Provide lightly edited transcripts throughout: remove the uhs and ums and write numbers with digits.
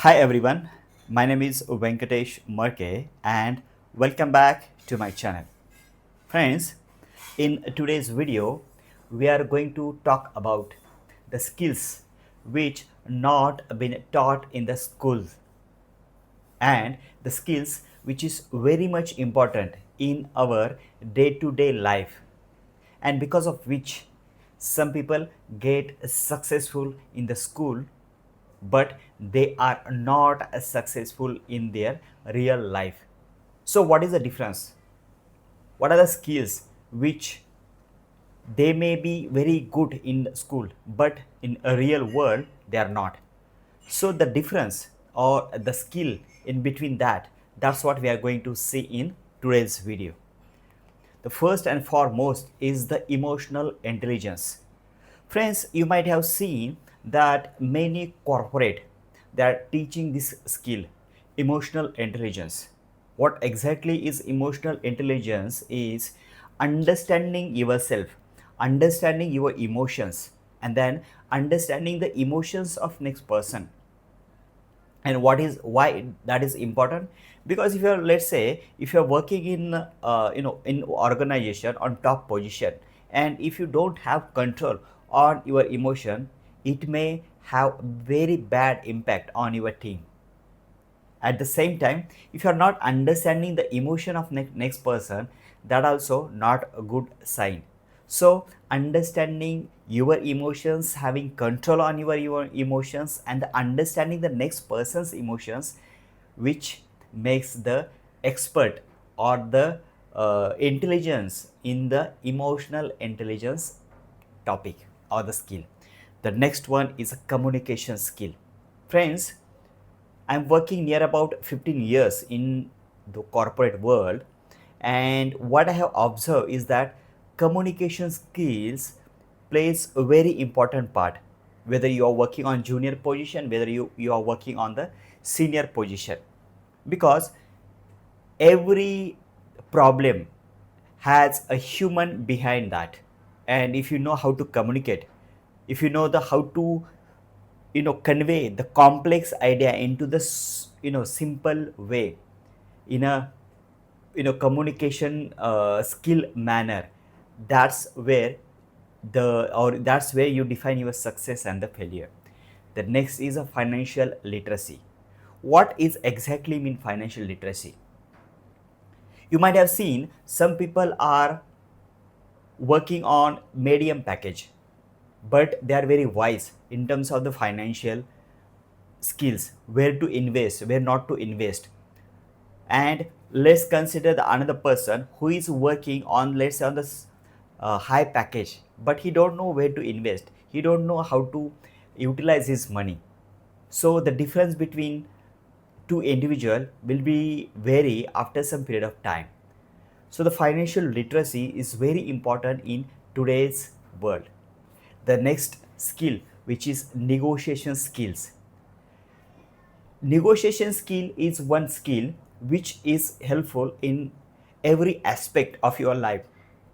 Hi everyone, my name is Venkatesh Marke and welcome back to my channel. Friends, in today's video, we are going to talk about the skills which not been taught in the schools and the skills which is very much important in our day-to-day life and because of which some people get successful in the school but they are not as successful in their real life. So what is the difference? What are the skills which they may be very good in school but in a real world they are not? So the difference or the skill in between that's what we are going to see in today's video. The first and foremost is the emotional intelligence. Friends, you might have seen that many corporate they are teaching this skill, emotional intelligence. What exactly is emotional intelligence is understanding yourself, understanding your emotions, and then understanding the emotions of next person. And what is why that is important? Because if you're, let's say, if you're working in in organization on top position, and if you don't have control on your emotion, it may have very bad impact on your team. At the same time, if you are not understanding the emotion of next person, that also not a good sign. So understanding your emotions, having control on your emotions, and understanding the next person's emotions, which makes the expert or the intelligence in the emotional intelligence topic or the skill. The next one is a communication skill. Friends, I'm working near about 15 years in the corporate world, and what I have observed is that communication skills plays a very important part. Whether you are working on junior position, whether you are working on the senior position, because every problem has a human behind that, and if you know how to communicate, if you know the how to convey the complex idea into the simple way in a communication skill manner, that's where that's where you define your success and the failure. The next is a financial literacy. What is exactly mean financial literacy? You might have seen some people are working on medium package, but they are very wise in terms of the financial skills, where to invest, where not to invest. And let's consider the another person who is working on, let's say, on this high package, but he don't know where to invest, he don't know how to utilize his money. So the difference between two individual will be vary after some period of time. So the financial literacy is very important in today's world. The next skill, which is negotiation skills. Negotiation skill is one skill which is helpful in every aspect of your life,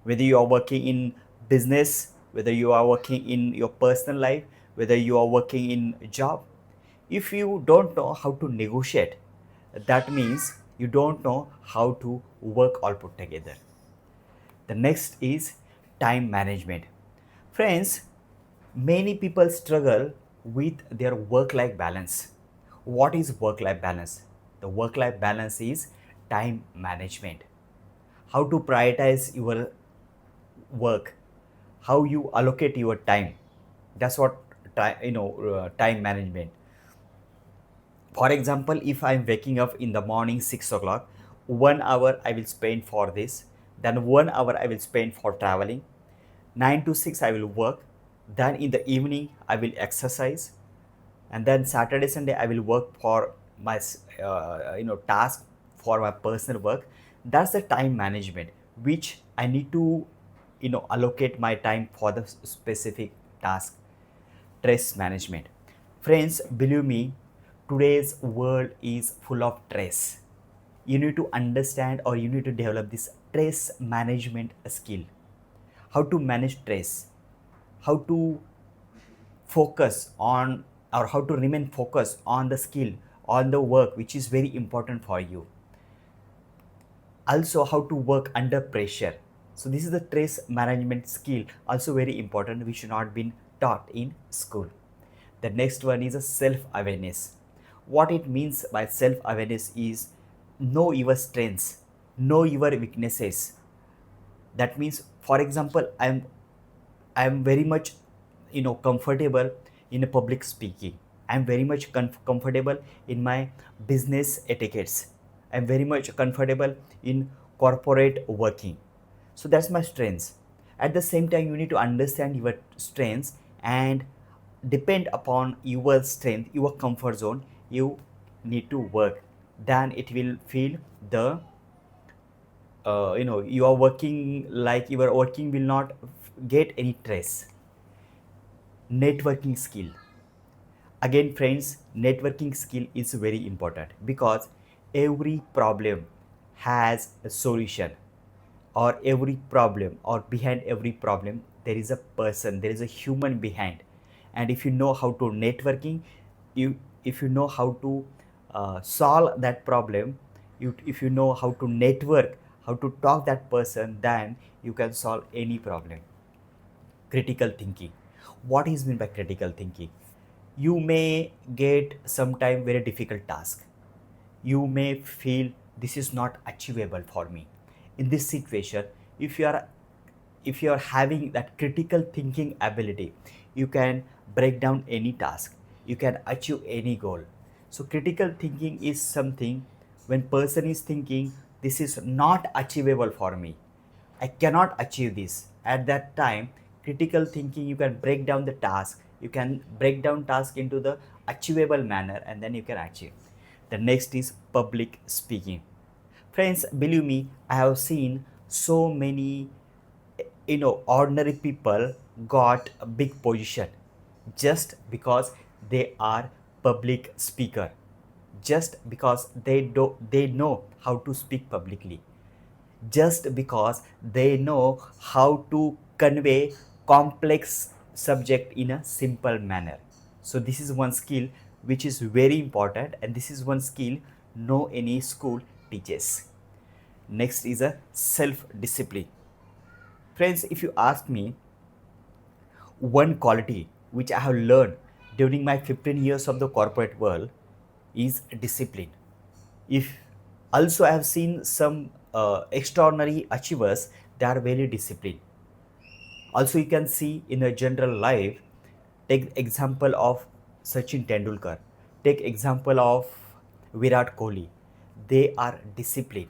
whether you are working in business, whether you are working in your personal life, whether you are working in a job. If you don't know how to negotiate, that means you don't know how to work all put together. The next is time management. Friends, many people struggle with their work life balance. What is work life balance? The work life balance is time management. How to prioritize your work, how you allocate your time. That's what time management. For example, if I'm waking up in the morning 6 o'clock, 1 hour I will spend for this, then 1 hour I will spend for traveling, 9 to 6 I will work, then in the evening I will exercise, and then Saturday Sunday I will work for my task, for my personal work. That's the time management which I need to allocate my time for the specific task. Stress management. Friends, believe me, today's world is full of stress. You need to understand or you need to develop this stress management skill. How to manage stress, how to focus on, or how to remain focused on the skill on the work which is very important for you. Also how to work under pressure. So this is the stress management skill, also very important, which should not been taught in school. The next one is a self awareness. What it means by self awareness is know your strengths, know your weaknesses. That means, for example, I'm very much comfortable in a public speaking. I'm very much comfortable in my business etiquettes. I'm very much comfortable in corporate working. So that's my strengths. At the same time, you need to understand your strengths and depend upon your strength, your comfort zone, you need to work. Then it will feel the you are working, like your working will not get any stress. Networking skill. Again friends, networking skill is very important because every problem has a solution, or every problem, or behind every problem there is a person, there is a human behind. And if you know how to networking, you if you know how to solve that problem, if you know how to network, how to talk that person, then you can solve any problem. Critical thinking. What is meant by critical thinking? You may get sometime very difficult task. You may feel this is not achievable for me. In this situation, if you are having that critical thinking ability, you can break down any task, you can achieve any goal. So critical thinking is something, when person is thinking this is not achievable for me, I cannot achieve this. At that time, critical thinking, you can break down the task, you can break down task into the achievable manner, and then you can achieve. The next is public speaking. Friends, believe me, I have seen so many ordinary people got a big position just because they are public speaker, just because they know how to speak publicly, just because they know how to convey complex subject in a simple manner. So this is one skill which is very important, and this is one skill no any school teaches. Next is a self discipline. Friends, if you ask me, one quality which I have learned during my 15 years of the corporate world is discipline. If also I have seen some extraordinary achievers, they are very disciplined. Also you can see in a general life, take example of Sachin Tendulkar, take example of Virat Kohli. They are disciplined.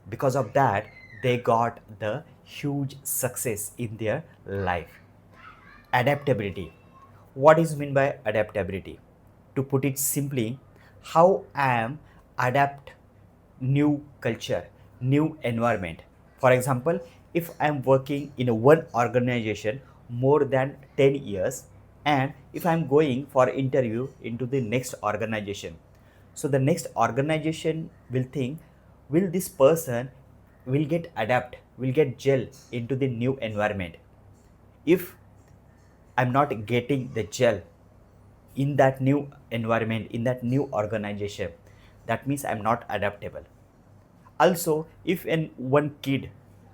Because of that, they got the huge success in their life. Adaptability. What is meant by adaptability? To put it simply, how I am adapt new culture, new environment. For example, if I am working in a one organization more than 10 years, and if I am going for interview into the next organization, so the next organization will think, will this person will get adapt, will get gel into the new environment. If I'm not getting the gel in that new environment, in that new organization, that means I'm not adaptable. Also, if one kid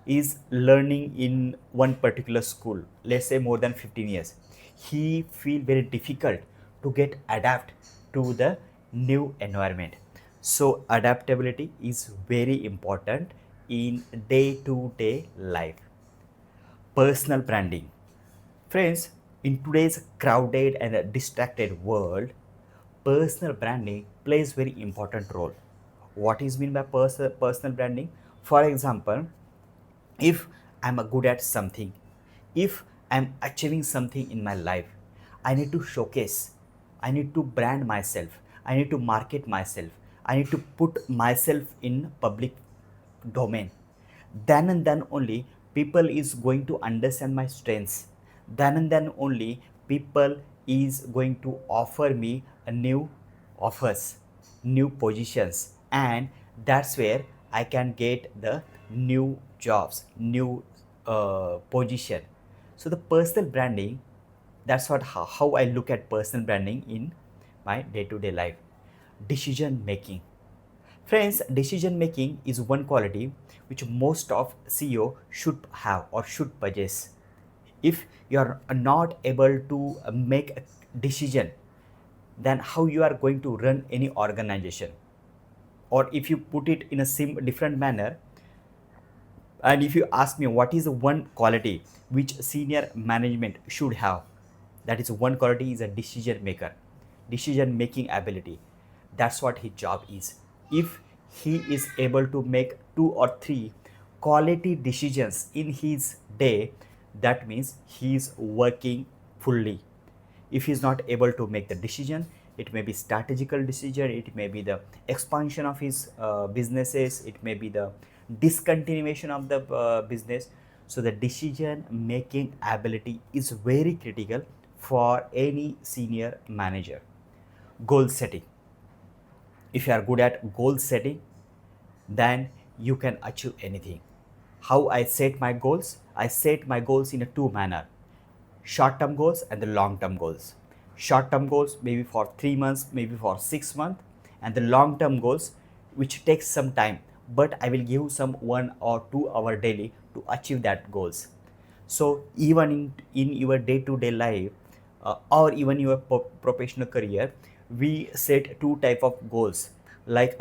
is learning in one particular school, let's say more than 15 years, he feel very difficult to get adapt to the new environment. So adaptability is very important in day to day life. Personal branding. Friends, in today's crowded and distracted world, personal branding plays very important role. What is mean by personal branding? For example, if I'm a good at something, if I'm achieving something in my life, I need to showcase, I need to brand myself, I need to market myself, I need to put myself in public domain. Then and then only people is going to understand my strengths. Then and then only people is going to offer me a new offers, new positions, and that's where I can get the new jobs, new position. So the personal branding, that's what how I look at personal branding in my day-to-day life. decision making. Friends, decision making is one quality which most of CEO should have or should possess. If you are not able to make a decision, then how you are going to run any organization? Or if you put it in a different manner, and if you ask me what is the one quality which senior management should have, that is one quality is a decision maker, decision making ability. That's what his job is. If he is able to make two or three quality decisions in his day, that means he is working fully. If he's not able to make the decision, it may be strategical decision, it may be the expansion of his businesses, it may be the discontinuation of the business. So the decision making ability is very critical for any senior manager. Goal setting. If you are good at goal setting, then you can achieve anything. How I set my goals? I set my goals in a two manner: short term goals and the long term goals. Short term goals maybe for 3 months, maybe for 6 months, and the long term goals which takes some time, but I will give some 1 or 2 hour daily to achieve that goals. So even in your day-to-day life, or even your professional career, we set two type of goals, like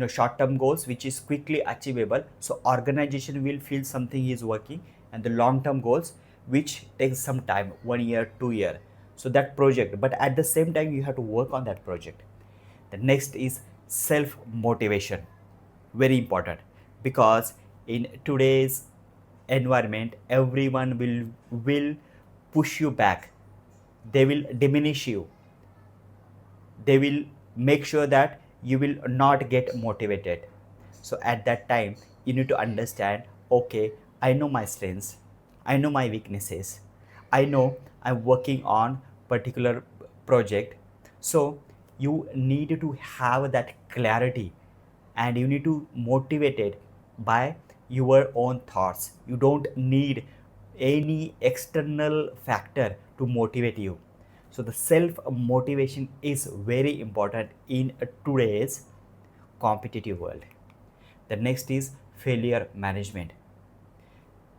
short-term goals which is quickly achievable, so organization will feel something is working, and the long-term goals which takes some time, 1 year, 2 year, so that project, but at the same time you have to work on that project. The next is self motivation, very important, because in today's environment everyone will push you back, they will diminish you, they will make sure that you will not get motivated. So at that time you need to understand, okay, I know my strengths, I know my weaknesses, I know I'm working on particular project. So you need to have that clarity, and you need to motivate it by your own thoughts. You don't need any external factor to motivate you. So the self motivation is very important in today's competitive world. The next is failure management.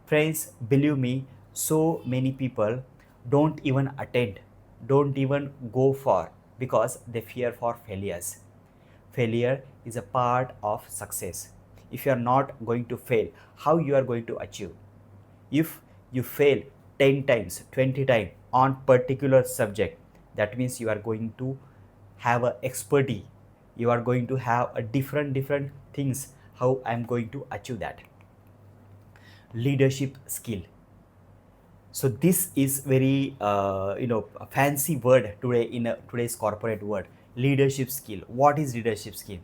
Friends, believe me, so many people don't even attend, don't even go for, because they fear for failures. Failure is a part of success. If you are not going to fail, how you are going to achieve? If you fail 10 times, 20 times on particular subject, that means you are going to have a expertise, you are going to have a different things, how I am going to achieve that. Leadership skill. So this is very a fancy word today in today's corporate world. Leadership skill. What is leadership skill?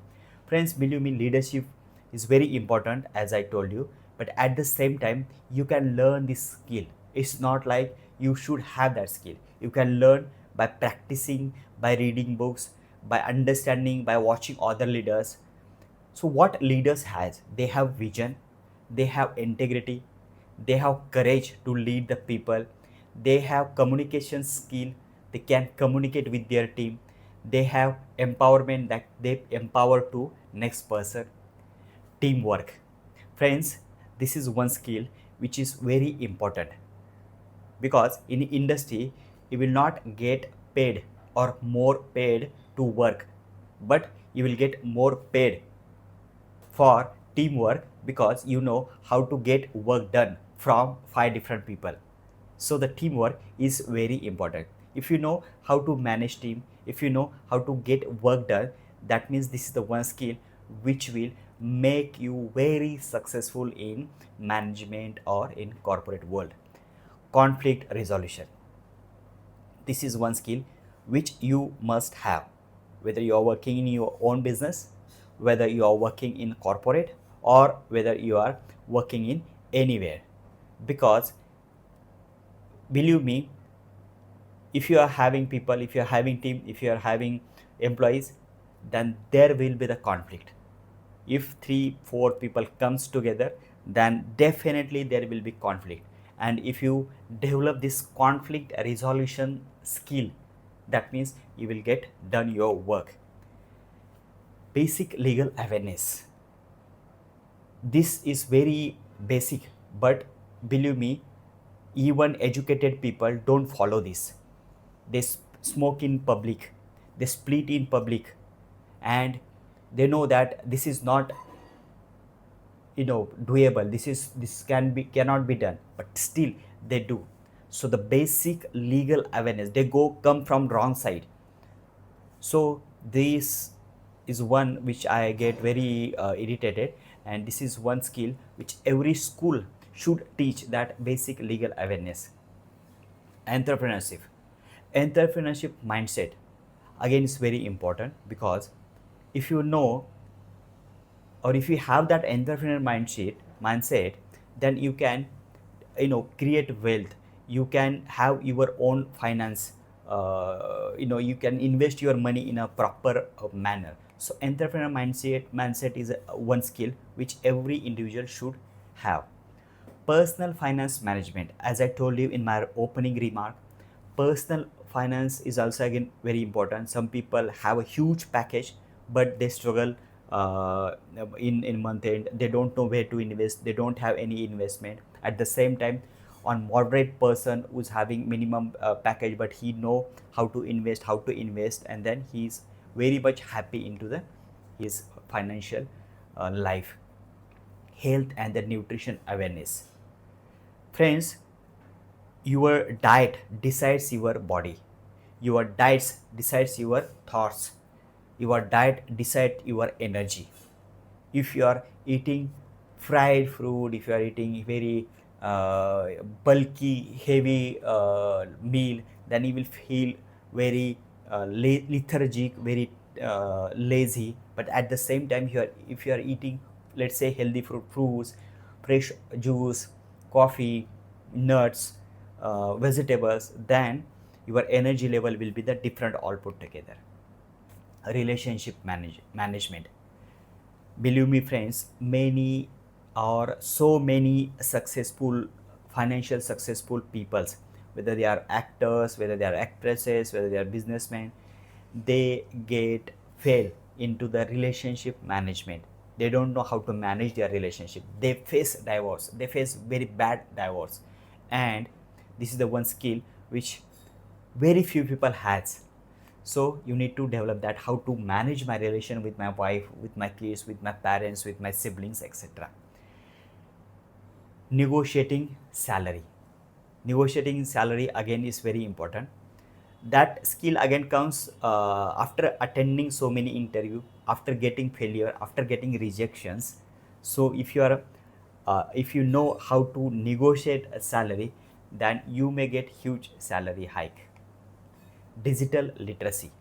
Friends, believe me, leadership is very important, as I told you, but at the same time you can learn this skill. It's not like you should have that skill. You can learn by practicing, by reading books, by understanding, by watching other leaders. So what leaders has? They have vision, they have integrity, they have courage to lead the people, they have communication skill, they can communicate with their team, they have empowerment that they empower to next person. Teamwork. Friends, this is one skill which is very important, because in industry you will not get paid or more paid to work, but you will get more paid for teamwork, because you know how to get work done from five different people. So the teamwork is very important. If you know how to manage team, if you know how to get work done, that means this is the one skill which will make you very successful in management or in corporate world. Conflict resolution. This is one skill which you must have, whether you are working in your own business, whether you are working in corporate, or whether you are working in anywhere. Because believe me, if you are having people, if you are having team, if you are having employees, then there will be the conflict. If 3 4 people comes together, then definitely there will be conflict. And if you develop this conflict resolution skill, that means you will get done your work. Basic legal awareness. This is very basic, but believe me, even educated people don't follow this. They smoke in public, they split in public, and they know that this is not, doable. This cannot be done, but still they do. So the basic legal awareness, they come from wrong side. So this is one which I get very irritated, and this is one skill which every school should teach, that basic legal awareness. Entrepreneurship mindset again is very important, because if you know, or if you have that entrepreneur mindset, then you can, create wealth. You can have your own finance. You can invest your money in a proper manner. So entrepreneur mindset is one skill which every individual should have. Personal finance management, as I told you in my opening remark, personal finance is also again very important. Some people have a huge package, but they struggle in month end. They don't know where to invest, they don't have any investment. At the same time, on moderate person who's having minimum package, but he know how to invest, and then he's very much happy into the his financial life. Health and the nutrition awareness. Friends, your diet decides your body. Your diet decides your thoughts. Your diet decides your energy. If you are eating fried food, if you are eating very bulky, heavy meal, then you will feel very lethargic, very lazy. But at the same time, if you are eating, let's say, healthy fruits, fresh juice, coffee, nuts, vegetables, then your energy level will be the different all put together. Relationship management. Believe me, friends, many or so many successful, financial successful peoples, whether they are actors, whether they are actresses, whether they are businessmen, they get fail into the relationship management. They don't know how to manage their relationship. They face divorce, they face very bad divorce. And this is the one skill which very few people has. So you need to develop that, how to manage my relation with my wife, with my kids, with my parents, with my siblings, etc. Negotiating salary again is very important. That skill again comes after attending so many interview, after getting failure, after getting rejections. So if you know how to negotiate a salary, then you may get huge salary hike. Digital literacy,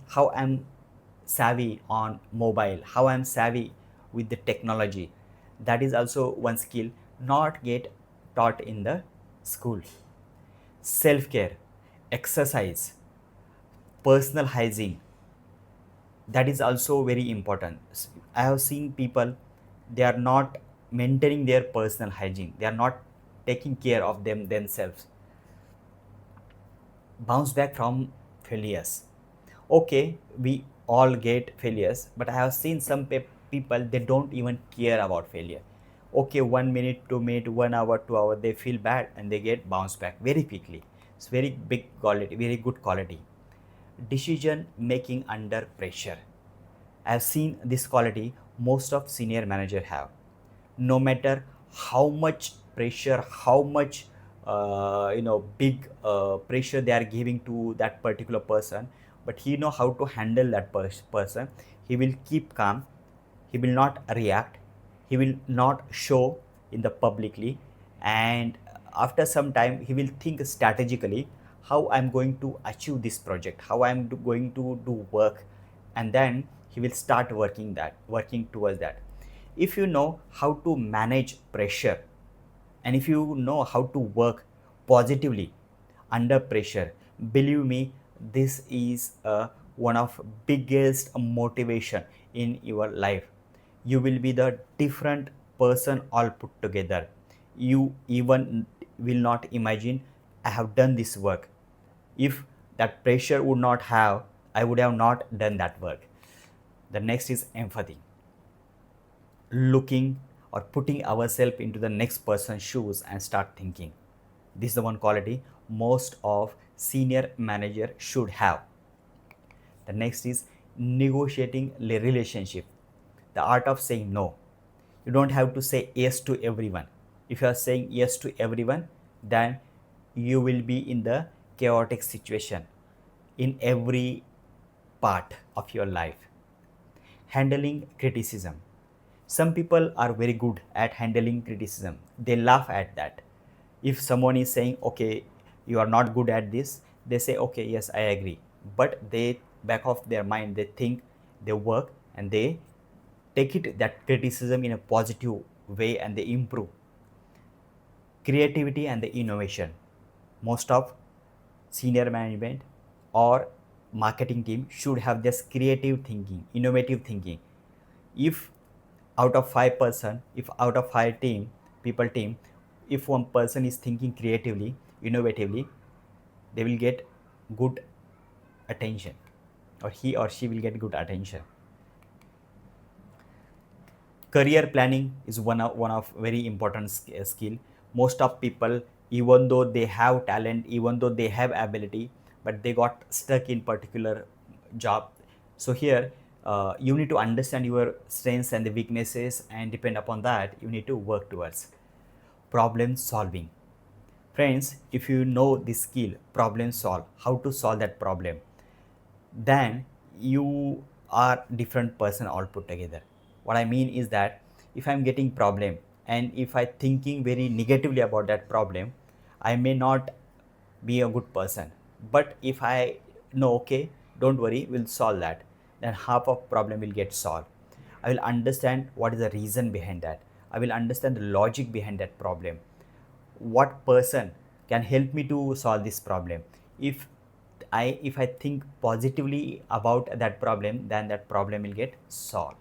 how I'm savvy on mobile, how I'm savvy with the technology, that is also one skill not get taught in the school. Self-care, exercise, personal hygiene, that is also very important. I have seen people, they are not maintaining their personal hygiene, they are not taking care of themselves. Bounce back from failures. Okay, we all get failures, but I have seen some people, they don't even care about failure. Okay, 1 minute, 2 minute, 1 hour, 2 hour, they feel bad and they get bounced back very quickly. It's very big quality, very good quality. Decision making under pressure. I've seen this quality most of senior manager have. No matter how much pressure, how much big pressure they are giving to that particular person, but he know how to handle that person. He will keep calm. He will not react. He will not show in the publicly, and after some time he will think strategically, how I'm going to achieve this project, how I'm going to do work, and then he will start working towards that. If you know how to manage pressure, and if you know how to work positively under pressure, believe me, this is one of biggest motivation in your life. You will be the different person all put together. You even will not imagine, I have done this work. If that pressure would not have, I would have not done that work. The next is empathy, looking or putting ourselves into the next person's shoes and start thinking. This is the one quality most of senior manager should have. The next is negotiating relationship, the art of saying no. You don't have to say yes to everyone. If you are saying yes to everyone, then you will be in the chaotic situation in every part of your life. Handling criticism. Some people are very good at handling criticism. They laugh at that. If someone is saying, okay, you are not good at this, they say, okay, yes, I agree. But they back of their mind, they think, they work, and they take it that criticism in a positive way and they improve. Creativity and the innovation. Most of senior management or marketing team should have this creative thinking, innovative thinking. If out of 5 person, if out of 5 team, if one person is thinking creatively, innovatively, they will get good attention, or he or she will get good attention. Career planning is one of very important skill. Most of people, even though they have talent, even though they have ability, but they got stuck in particular job. So here you need to understand your strengths and the weaknesses, and depend upon that you need to work towards problem solving. Friends, if you know this skill, problem solve, how to solve that problem, then you are different person all put together. What I mean is that if I'm getting problem and if I thinking very negatively about that problem, I may not be a good person. But if I know, okay, don't worry, we'll solve that, then half of problem will get solved. I will understand what is the reason behind that. I will understand the logic behind that problem. What person can help me to solve this problem? If I think positively about that problem, then that problem will get solved.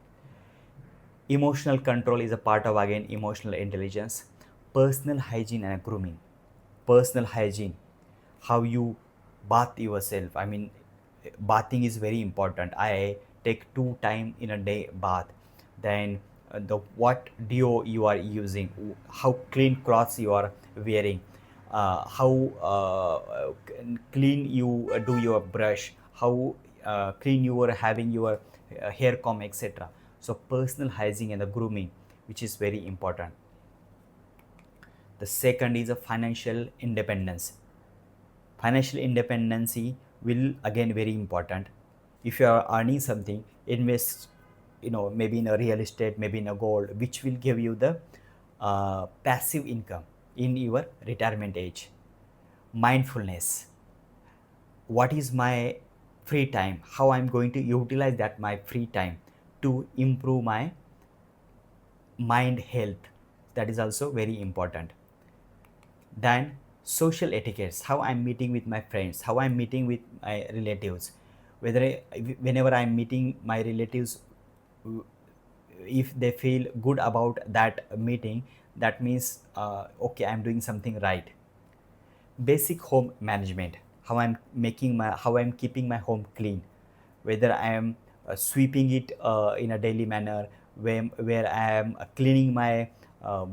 Emotional control is a part of, again, emotional intelligence. Personal hygiene and grooming. Personal hygiene, how you bath yourself. I mean, bathing is very important. I take 2 time in a day bath. Then the what deo you are using, how clean clothes you are wearing, how clean you do your brush, how clean you are having your hair comb, etc. So personal hygiene and the grooming, which is very important. The second is a financial independence. Financial independency will again very important. If you are earning something, invest, maybe in a real estate, maybe in a gold, which will give you the passive income in your retirement age. Mindfulness, what is my free time, how I'm going to utilize that my free time to improve my mind health, that is also very important. Then social etiquettes, how I'm meeting with my friends, how I'm meeting with my relatives. Whenever I'm meeting my relatives, if they feel good about that meeting, that means okay, I'm doing something right. Basic home management, how I'm keeping my home clean, whether I am sweeping it in a daily manner, where I am cleaning my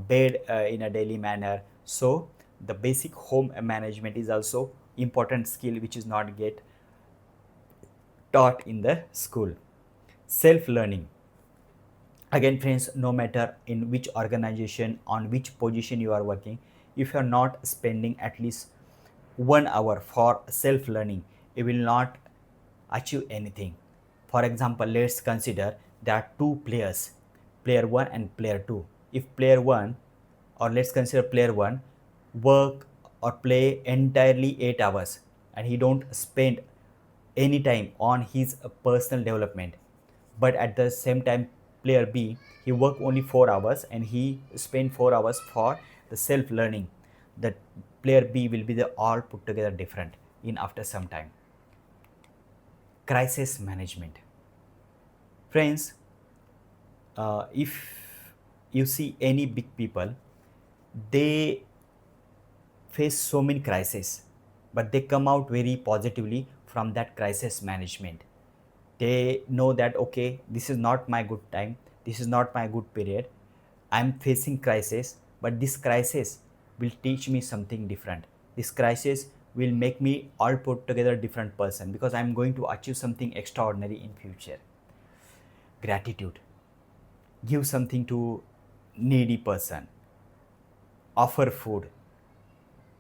bed in a daily manner. So the basic home management is also important skill, which is not get taught in the school. Self learning, again friends, no matter in which organization, on which position you are working, if you are not spending at least 1 hour for self learning, you will not achieve anything. For example, let's consider there are two players, player 1 and player 2. If player 1, or let's consider player 1, work or play entirely 8 hours, and he don't spend any time on his personal development, but at the same time player B, he work only 4 hours and he spend 4 hours for the self learning, the player B will be the all put together different in after some time. Crisis management, friends, if you see any big people, they face so many crises, but they come out very positively from that crisis management. They know that okay, this is not my good time, this is not my good period, I'm facing crisis, but this crisis will teach me something different. This crisis will make me all put together different person because I'm going to achieve something extraordinary in future. Gratitude. Give something to needy person, offer food,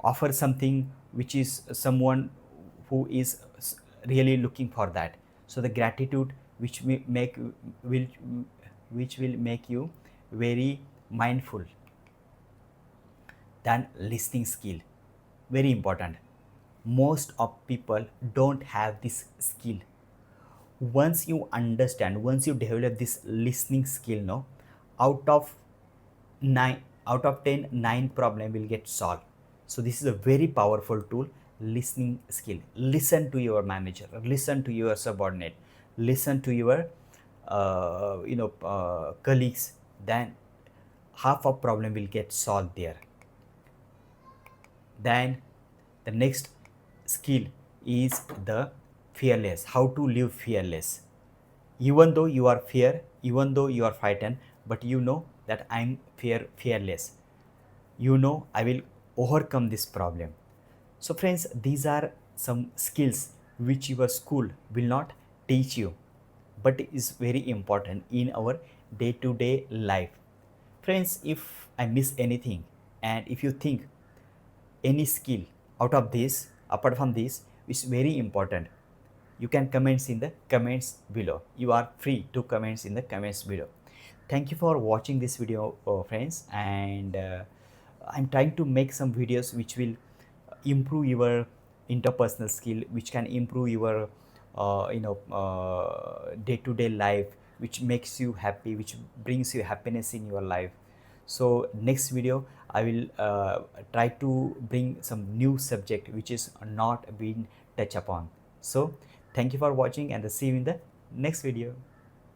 offer something which is someone who is really looking for that. So the gratitude which will which will make you very mindful. Than listening skill, very important. Most of people don't have this skill. Once you understand, once you develop this listening skill, no, out of 9, out of 10, 9 problem will get solved. So this is a very powerful tool. Listening skill. Listen to your manager, listen to your subordinate, listen to your colleagues, then half of problem will get solved there. Then the next skill is the fearless. How to live fearless. Even though you are fear, even though you are frightened, but you know that I'm fearless. You know I will overcome this problem. So friends, these are some skills which your school will not teach you, but is very important in our day-to-day life. Friends, if I miss anything and if you think any skill out of this apart from this is very important, you can comments in the comments below. You are free to comments in the comments below. Thank you for watching this video, friends, and I'm trying to make some videos which will improve your interpersonal skill, which can improve your day-to-day life, which makes you happy, which brings you happiness in your life. So next video I will try to bring some new subject which is not being touched upon. So thank you for watching and see you in the next video.